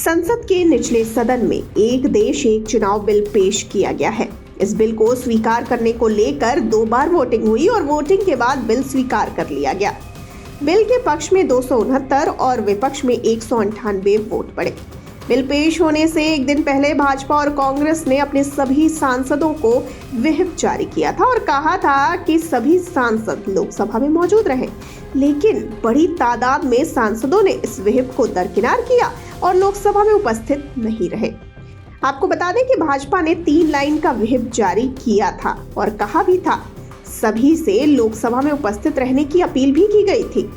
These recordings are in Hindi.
संसद के निचले सदन में एक देश एक चुनाव बिल पेश किया गया है। इस बिल को स्वीकार करने को लेकर 2 बार वोटिंग हुई और वोटिंग के बाद बिल स्वीकार कर लिया गया। बिल के पक्ष में 269 और विपक्ष में 198 वोट पड़े। बिल पेश होने से एक दिन पहले भाजपा और कांग्रेस ने अपने सभी सांसदों को व्हिप जारी किया था और कहा था कि सभी सांसद लोकसभा में मौजूद रहें, लेकिन बड़ी तादाद में सांसदों ने इस व्हिप को दरकिनार किया और लोकसभा में उपस्थित नहीं रहे। आपको बता दें कि भाजपा ने 3 लाइन का व्हिप जारी किया था और कहा भी था, सभी से लोकसभा में उपस्थित रहने की अपील भी की गई थी।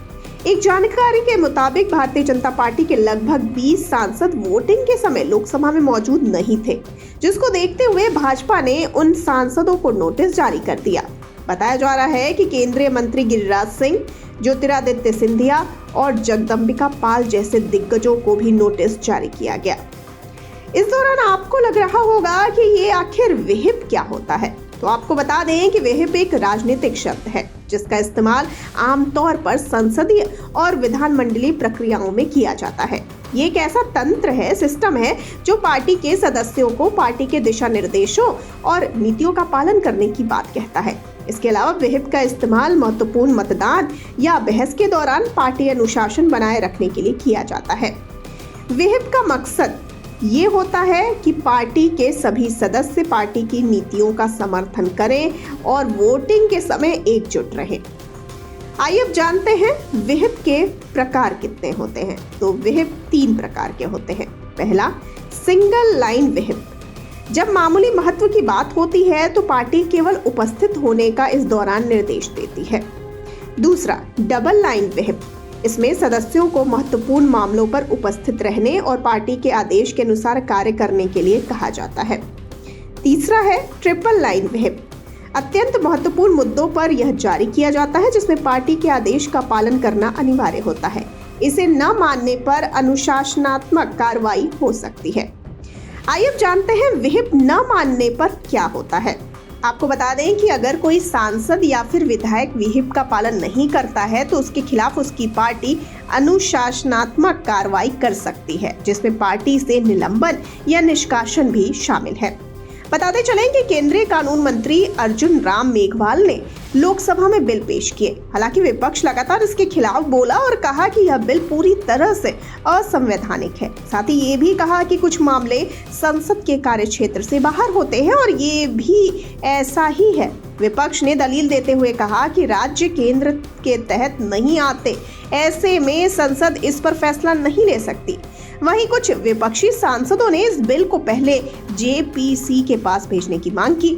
एक जानकारी के मुताबिक भारतीय जनता पार्टी के लगभग 20 सांसद वोटिंग के समय लोकसभा में मौजूद नहीं थे, जिसको देखते हुए भाजपा ने उन सांसदों को नोटिस जारी कर दिया। बताया जा रहा है कि केंद्रीय मंत्री गिरिराज सिंह, ज्योतिरादित्य सिंधिया और जगदम्बिका पाल जैसे दिग्गजों को भी नोटिस जारी किया गया। इस दौरान आपको लग रहा होगा कि ये आखिर व्हिप क्या होता है, तो आपको बता दें कि व्हिप एक राजनीतिक शब्द है जिसका इस्तेमाल आमतौर पर संसदीय और विधानमंडलीय प्रक्रियाओं में किया जाता है। ये एक ऐसा तंत्र है, सिस्टम है जो पार्टी के सदस्यों को पार्टी के दिशा निर्देशों और नीतियों का पालन करने की बात कहता है। इसके अलावा व्हिप का इस्तेमाल महत्वपूर्ण मतदान या बहस के दौरान पार्टी अनुशासन बनाए रखने के लिए किया जाता है। व्हिप का मकसद ये होता है कि पार्टी के सभी सदस्य पार्टी की नीतियों का समर्थन करें और वोटिंग के समय एकजुट रहें। आइए अब जानते हैं व्हिप के प्रकार कितने होते हैं। तो व्हिप 3 प्रकार के होते हैं। पहला, सिंगल लाइन व्हिप। जब मामूली महत्व की बात होती है तो पार्टी केवल उपस्थित होने का इस दौरान निर्देश देती है। दूसरा, डबल लाइन व्हिप। इसमें सदस्यों को महत्वपूर्ण मामलों पर उपस्थित रहने और पार्टी के आदेश के अनुसार कार्य करने के लिए कहा जाता है। तीसरा है ट्रिपल लाइन व्हिप। अत्यंत महत्वपूर्ण मुद्दों पर यह जारी किया जाता है जिसमें पार्टी के आदेश का पालन करना अनिवार्य होता है। इसे न मानने पर अनुशासनात्मक कार्रवाई हो सकती है। आइए अब जानते हैं व्हिप न मानने पर क्या होता है। आपको बता दें कि अगर कोई सांसद या फिर विधायक व्हिप का पालन नहीं करता है तो उसके खिलाफ उसकी पार्टी अनुशासनात्मक कार्रवाई कर सकती है, जिसमें पार्टी से निलंबन या निष्कासन भी शामिल है। बताते चलें कि केंद्रीय कानून मंत्री अर्जुन राम मेघवाल ने लोकसभा में बिल पेश किए। हालांकि विपक्ष लगातार इसके खिलाफ बोला और कहा कि यह बिल पूरी तरह से असंवैधानिक है। साथ ही ये भी कहा कि कुछ मामले संसद के कार्यक्षेत्र से बाहर होते हैं और ये भी ऐसा ही है। विपक्ष ने दलील देते हुए कहा कि राज्य केंद्र के तहत नहीं आते, ऐसे में संसद इस पर फैसला नहीं ले सकती। वहीं कुछ विपक्षी सांसदों ने इस बिल को पहले जेपीसी के पास भेजने की मांग की।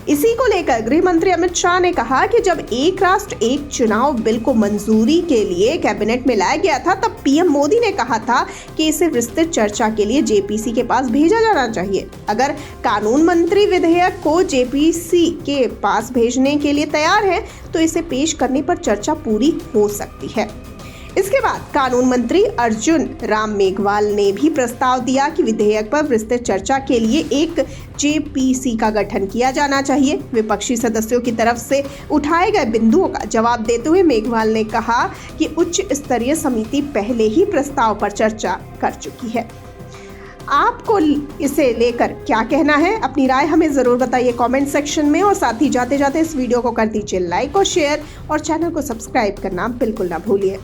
इसी को लेकर गृह मंत्री अमित शाह ने कहा कि जब एक राष्ट्र एक चुनाव बिल को मंजूरी के लिए कैबिनेट में लाया गया था, तब पीएम मोदी ने कहा था कि इसे विस्तृत चर्चा के लिए जेपीसी के पास भेजा जाना चाहिए। अगर कानून मंत्री विधेयक को जेपीसी के पास भेजने के लिए तैयार है तो इसे पेश करने पर चर्चा पूरी हो सकती है। इसके बाद कानून मंत्री अर्जुन राम मेघवाल ने भी प्रस्ताव दिया कि विधेयक पर विस्तृत चर्चा के लिए एक जेपीसी का गठन किया जाना चाहिए। विपक्षी सदस्यों की तरफ से उठाए गए बिंदुओं का जवाब देते हुए मेघवाल ने कहा कि उच्च स्तरीय समिति पहले ही प्रस्ताव पर चर्चा कर चुकी है। आपको इसे लेकर क्या कहना है? अपनी राय हमें जरूर बताइए कमेंट सेक्शन में और साथ ही जाते जाते इस वीडियो को कर दीजिए लाइक और शेयर और चैनल को सब्सक्राइब करना बिल्कुल ना भूलिए।